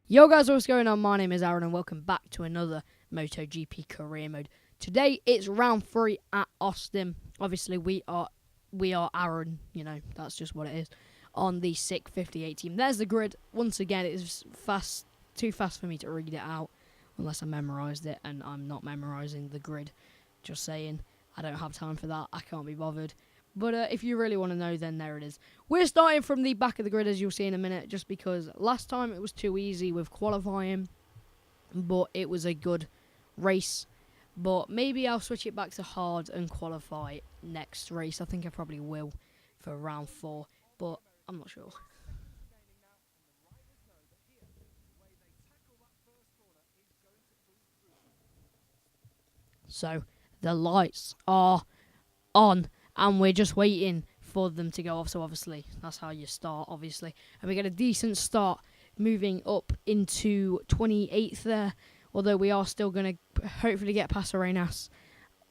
Yo guys, what's going on? My name is Aaron and welcome back to another MotoGP career mode. Today it's round 3 at Austin. Obviously we are Aaron, that's just what it is, on the SICK 58 team. There's the grid. Once again, it is too fast for me to read it out unless I memorised it, and I'm not memorising the grid. Just saying, I don't have time for that. I can't be bothered. But if you really want to know, then there it is. We're starting from the back of the grid, as you'll see in a minute, just because last time it was too easy with qualifying, but it was a good race. But maybe I'll switch it back to hard and qualify next race. I think I probably will for round 4, but I'm not sure. So, the lights are on, and we're just waiting for them to go off. So obviously that's how you start, obviously, and we get a decent start moving up into 28th there, although we are still going to hopefully get past Arenas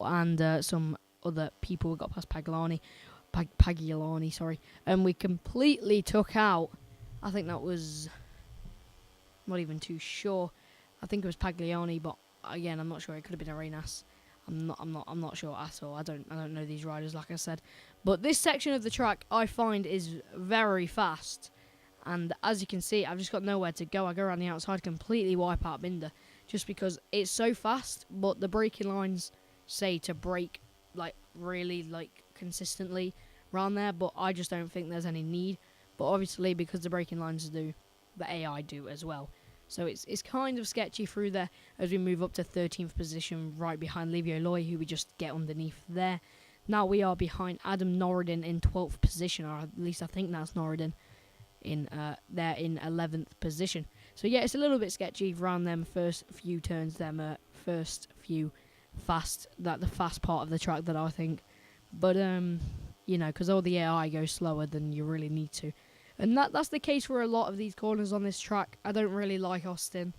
and some other people. We got past Pagiolani, sorry, and we completely took out, I think that was, not even too sure, I think it was Pagliani, but again I'm not sure, it could have been Arenas. I'm not sure at all. I don't know these riders, like I said. But this section of the track I find is very fast, and as you can see, I've just got nowhere to go. I go around the outside, completely wipe out Binder, just because it's so fast. But the braking lines say to brake really consistently around there, but I just don't think there's any need. But obviously, because the braking lines do, the AI do as well. So it's kind of sketchy through there as we move up to 13th position, right behind Livio Loy, who we just get underneath there. Now we are behind Adam Norridin in 12th position, or at least I think that's Norridin in there in 11th position. So yeah, it's a little bit sketchy around them first few turns, first few the fast part of the track that I think. But because all the AI goes slower than you really need to. And that's the case for a lot of these corners on this track. I don't really like Austin,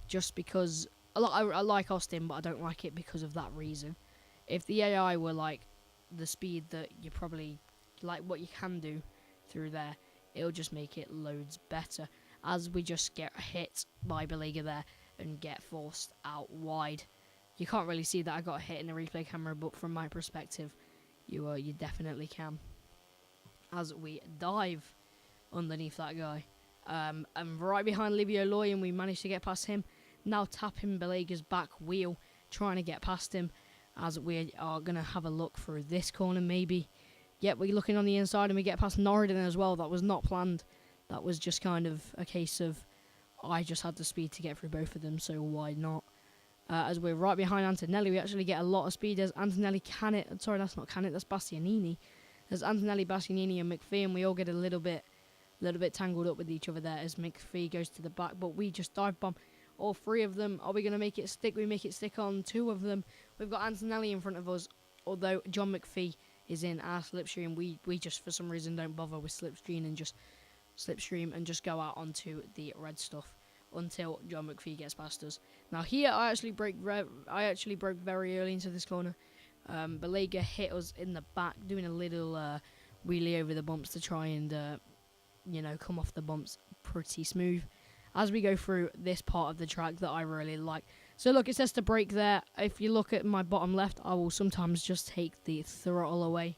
just because I like Austin, but I don't like it because of that reason. If the AI were like the speed that you probably like, what you can do through there, it'll just make it loads better. As we just get hit by Belega there and get forced out wide. You can't really see that I got hit in the replay camera, but from my perspective, you definitely can. As we dive underneath that guy, and right behind Livio Loy, and we managed to get past him. Now tapping Belega's back wheel, trying to get past him, as we are going to have a look through this corner maybe. Yep, we're looking on the inside and we get past Norridin as well. That was not planned. That was just kind of a case of I just had the speed to get through both of them, so why not? As we're right behind Antonelli, we actually get a lot of speed as Antonelli that's not Canet, that's Bastianini. There's Antonelli, Bastianini and McPhee, and we all get a little bit tangled up with each other there as McPhee goes to the back, but we just dive bomb all 3 of them. Are we going to make it stick? We make it stick on 2 of them. We've got Antonelli in front of us, although John McPhee is in our slipstream. We just for some reason don't bother with slipstream and just go out onto the red stuff until John McPhee gets past us. Now here I actually broke very early into this corner. Belega hit us in the back, doing a little wheelie over the bumps to try and come off the bumps pretty smooth as we go through this part of the track that I really like. So look, it says to brake there. If you look at my bottom left, I will sometimes just take the throttle away.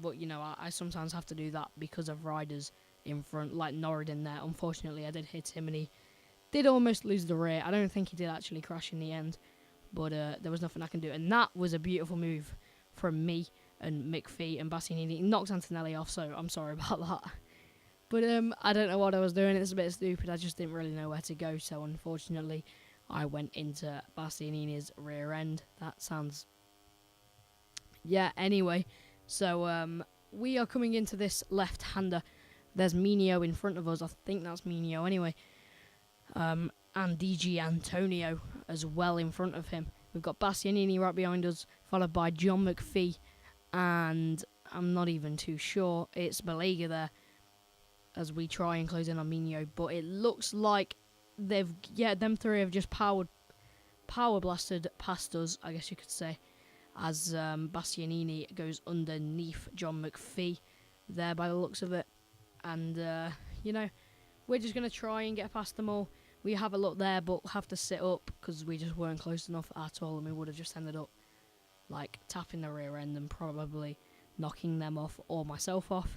But I sometimes have to do that because of riders in front, like Norridin there. Unfortunately, I did hit him and he did almost lose the rear. I don't think he did actually crash in the end, but there was nothing I can do. And that was a beautiful move from me and McPhee and Bastianini. He knocked Antonelli off, so I'm sorry about that. But I don't know what I was doing. It's a bit stupid. I just didn't really know where to go, so unfortunately I went into Bastianini's rear end. That sounds... Yeah, anyway. So we are coming into this left-hander. There's Minio in front of us. I think that's Minio anyway. And DG Antonio as well in front of him. We've got Bastianini right behind us, followed by John McPhee. And I'm not even too sure. It's Belega there as we try and close in on Minio. But it looks like them 3 have just power blasted past us, I guess you could say. As Bastianini goes underneath John McPhee there by the looks of it. And, we're just going to try and get past them all. We have a look there, but have to sit up because we just weren't close enough at all, and we would have just ended up like tapping the rear end and probably knocking them off or myself off.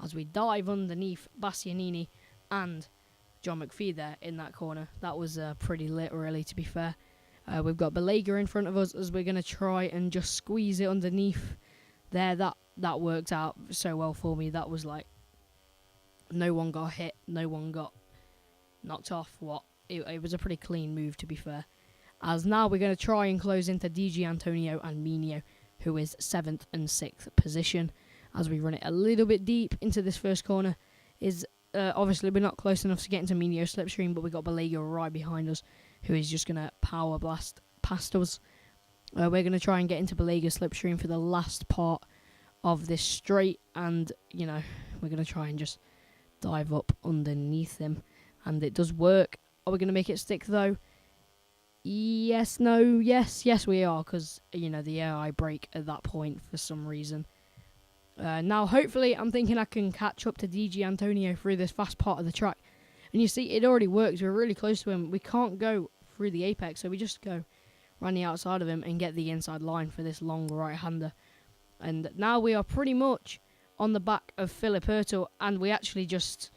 As we dive underneath Bastianini and John McPhee there in that corner. That was pretty lit, really, to be fair. We've got Belega in front of us as we're going to try and just squeeze it underneath there. That worked out so well for me. That was like, no one got hit, no one got knocked off. It was a pretty clean move, to be fair. As now we're going to try and close into DG Antonio and Minio, who is 7th and 6th position. As we run it a little bit deep into this first corner, is obviously we're not close enough to get into Minio's slipstream, but we got Belega right behind us, who is just going to power blast past us. We're going to try and get into Belega's slipstream for the last part of this straight, and we're going to try and just dive up underneath him, and it does work. Are we going to make it stick though? Yes, no, yes we are, because the AI brake at that point for some reason. Now hopefully I'm thinking I can catch up to DG Antonio through this fast part of the track, and you see it already works. We're really close to him. We can't go through the apex, so we just go around the outside of him and get the inside line for this long right-hander. And now we are pretty much on the back of Philip Hurtel, and we actually just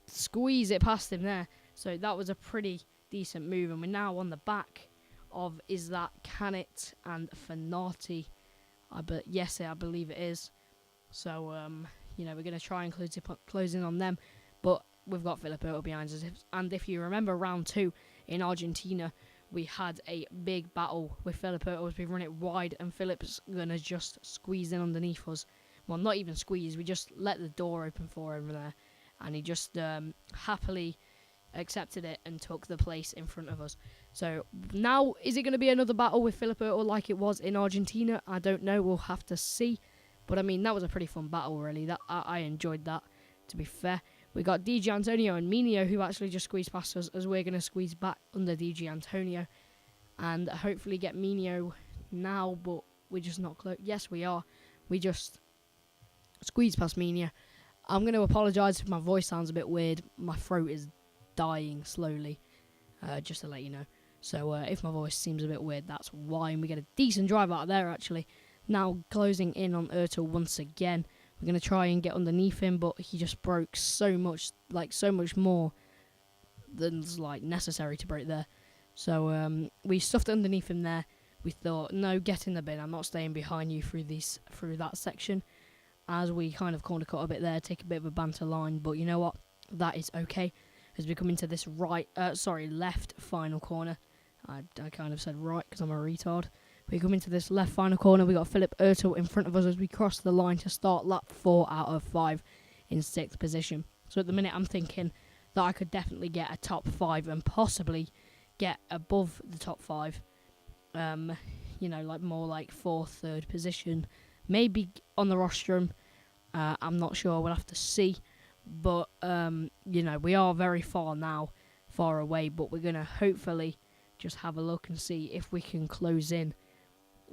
squeeze it past him there. So that was a pretty decent move, and we're now on the back of, is that Canet and Fanati? I believe it is. So we're going to try and close in on them, but we've got Philip Hurtel behind us. And if you remember round 2 in Argentina, we had a big battle with Philip Hurtel as we run it wide, and Philip's going to just squeeze in underneath us. Well, not even squeeze, we just let the door open for him there, and he just happily accepted it and took the place in front of us. So now, is it going to be another battle with Philip Hurtel like it was in Argentina? I don't know, we'll have to see. But I mean, that was a pretty fun battle, really. That I enjoyed that, to be fair. We got DG Antonio and Minio, who actually just squeezed past us, as we're going to squeeze back under DG Antonio and hopefully get Minio now, but we're just not close. Yes, we are. We just squeezed past Minio. I'm going to apologise if my voice sounds a bit weird. My throat is dying slowly, just to let you know. So if my voice seems a bit weird, that's why. And we get a decent drive out of there, actually. Now closing in on Hurtel once again. We're going to try and get underneath him, but he just broke so much more than's necessary to break there. So we stuffed underneath him there. We thought, no, get in the bin. I'm not staying behind you through that section. As we kind of corner cut a bit there, take a bit of a banter line, but you know what? That is okay. As we come into this left final corner. I kind of said right because I'm a retard. We come into this left final corner. We got Philip Hurtel in front of us as we cross the line to start lap 4 out of 5 in 6th position. So at the minute, I'm thinking that I could definitely get a top 5 and possibly get above the top 5. More like 4th, 3rd position. Maybe on the rostrum. I'm not sure. We'll have to see. But, we are very far away. But we're going to hopefully just have a look and see if we can close in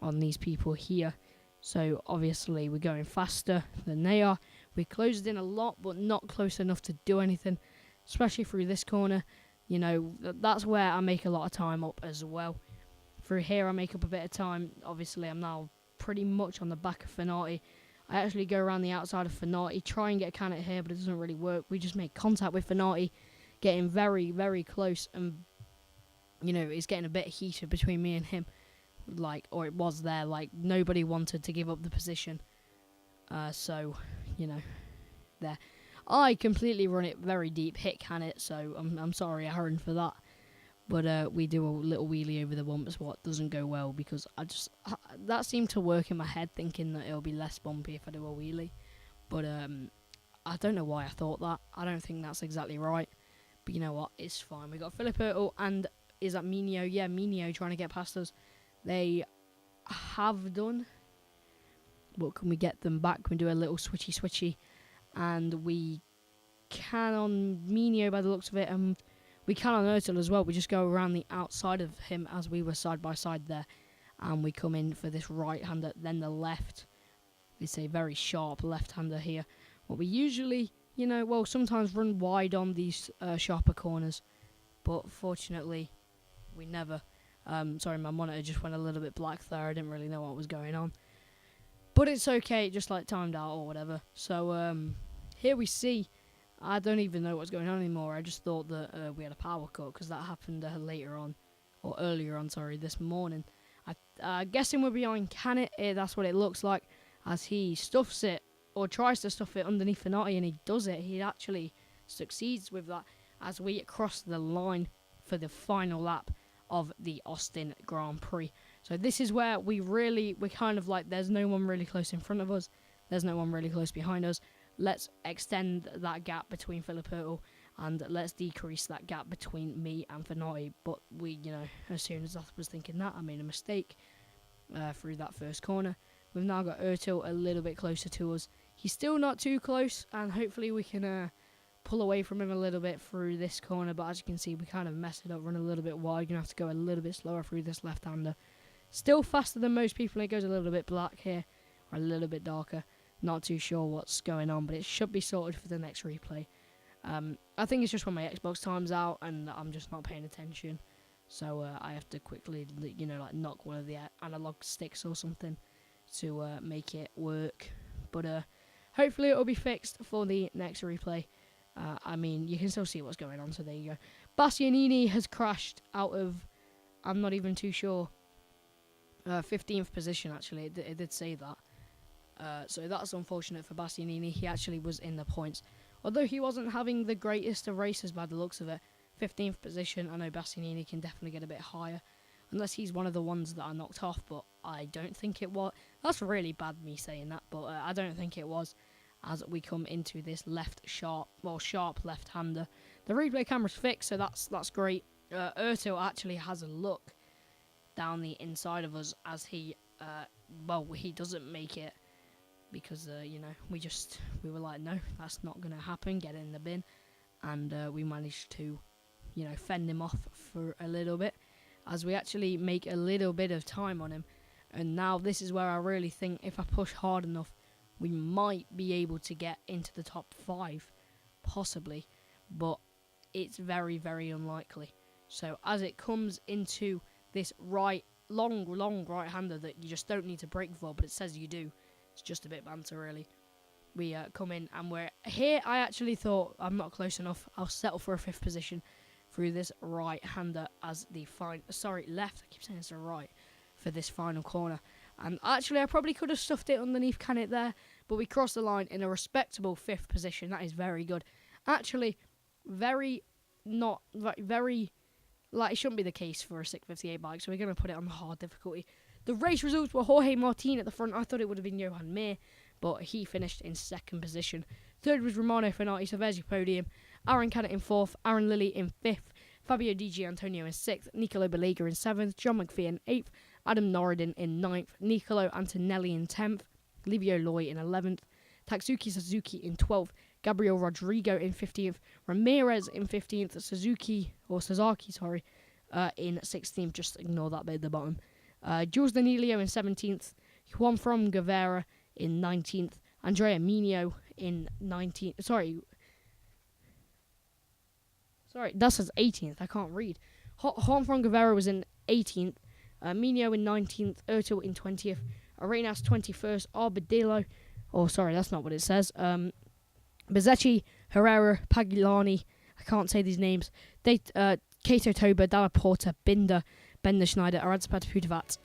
on these people here. So obviously we're going faster than they are. We closed in a lot, but not close enough to do anything, especially through this corner. That's where I make a lot of time up as well. Through here I make up a bit of time. Obviously I'm now pretty much on the back of Fanati. I actually go around the outside of Fanati, try and get a Canet here, but it doesn't really work. We just make contact with Fanati, getting very, very close, and it's getting a bit heated between me and him, or it was there, nobody wanted to give up the position. So, there. I completely run it very deep, hit Canet, so I'm sorry, Aaron, for that. But we do a little wheelie over the bumps, what doesn't go well, because that seemed to work in my head, thinking that it'll be less bumpy if I do a wheelie. But I don't know why I thought that. I don't think that's exactly right. But you know what, it's fine. We got Philip Hurtel and is that Minio? Yeah, Minio trying to get past us. They have done. But can we get them back? Can we do a little switchy? And we can on Minio by the looks of it. And we can on Hurtel as well. We just go around the outside of him as we were side by side there. And we come in for this right-hander, then the left. It's a very sharp left-hander here. What we usually you know, well, sometimes run wide on these sharper corners. But fortunately, we never. Sorry, my monitor just went a little bit black there. I didn't really know what was going on. But it's okay, it just like timed out or whatever. So here we see. I don't even know what's going on anymore. I just thought that we had a power cut because that happened later on, or earlier on, sorry, this morning. I'm guessing we're behind Canet. That's what it looks like as he stuffs it, or tries to stuff it underneath Fenati, and he does it. He actually succeeds with that as we cross the line for the final lap of the Austin Grand Prix. So this is where we're kind of like, there's no one really close in front of us, there's no one really close behind us. Let's extend that gap between Filippo, and let's decrease that gap between me and Fenati. But we, you know, as soon as I was thinking that, I made a mistake through that first corner. We've now got Ertil a little bit closer to us. He's still not too close, and hopefully we can pull away from him a little bit through this corner. But as you can see, we kind of messed it up, run a little bit wide. You're going to have to go a little bit slower through this left-hander. Still faster than most people. It goes a little bit black here, or a little bit darker. Not too sure what's going on, but it should be sorted for the next replay. I think it's just when my Xbox time's out and I'm just not paying attention. So I have to quickly, you know, like knock one of the analog sticks or something to make it work. But hopefully it'll be fixed for the next replay. I mean, you can still see what's going on, so there you go. Bastianini has crashed out of, I'm not even too sure, 15th position, actually. It did say that. So that's unfortunate for Bastianini. He actually was in the points. Although he wasn't having the greatest of races by the looks of it. 15th position. I know Bastianini can definitely get a bit higher. Unless he's one of the ones that are knocked off. But I don't think it was. That's really bad me saying that. But I don't think it was. As we come into this sharp left-hander. The replay camera's fixed, so that's great. Ertil actually has a look down the inside of us as he doesn't make it. Because, you know, we were like, no, that's not going to happen, get it in the bin. And we managed to, you know, fend him off for a little bit. As we actually make a little bit of time on him. And now this is where I really think if I push hard enough, we might be able to get into the top 5. Possibly. But it's very, very unlikely. So as it comes into this long right-hander that you just don't need to brake for, but it says you do. It's just a bit banter, really. We come in and we're here. I actually thought I'm not close enough. I'll settle for a 5th position through this right-hander as the left. I keep saying it's a right for this final corner. And actually, I probably could have stuffed it underneath Canet there, but we crossed the line in a respectable 5th position. That is very good. Actually, it shouldn't be the case for a 658 bike, so we're going to put it on the hard difficulty. The race results were Jorge Martin at the front. I thought it would have been Johan Mir, but he finished in 2nd position. 3rd was Romano Fenati, so there's your podium. Aaron Canet in 4th, Aaron Lilly in 5th, Fabio Di Gianantonio in 6th, Nicolo Belega in 7th, John McPhee in 8th, Adam Norridin in 9th, Nicolo Antonelli in 10th, Livio Loy in 11th, Tatsuki Suzuki in 12th, Gabriel Rodrigo in 15th, Ramirez in 15th, Sasaki, in 16th, just ignore that bit at the bottom. Jules Danilio in 17th, Juan from Guevara in 19th, Andrea Minio in 19th. Sorry, that says 18th. I can't read. Juan from Guevara was in 18th, Minio in 19th, Ertil in 20th, Arenas 21st, Arbadillo. Oh, sorry, that's not what it says. Bezzechi, Herrera, Pagilani. I can't say these names. Kato Toba, Dalla Porta, Binder, Bender Schneider, Aradspad Pudavat.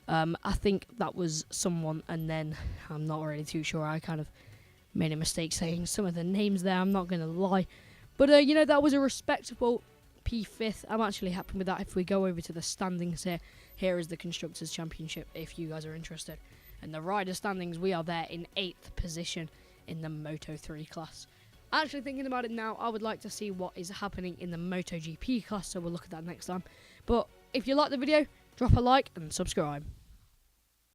I think that was someone, and then I'm not really too sure. I kind of made a mistake saying some of the names there, I'm not going to lie. But, you know, that was a respectable P5th. I'm actually happy with that. If we go over to the standings here is the Constructors' Championship, if you guys are interested. And the rider standings, we are there in 8th position in the Moto3 class. Actually, thinking about it now, I would like to see what is happening in the MotoGP class, so we'll look at that next time. But if you like the video, drop a like and subscribe.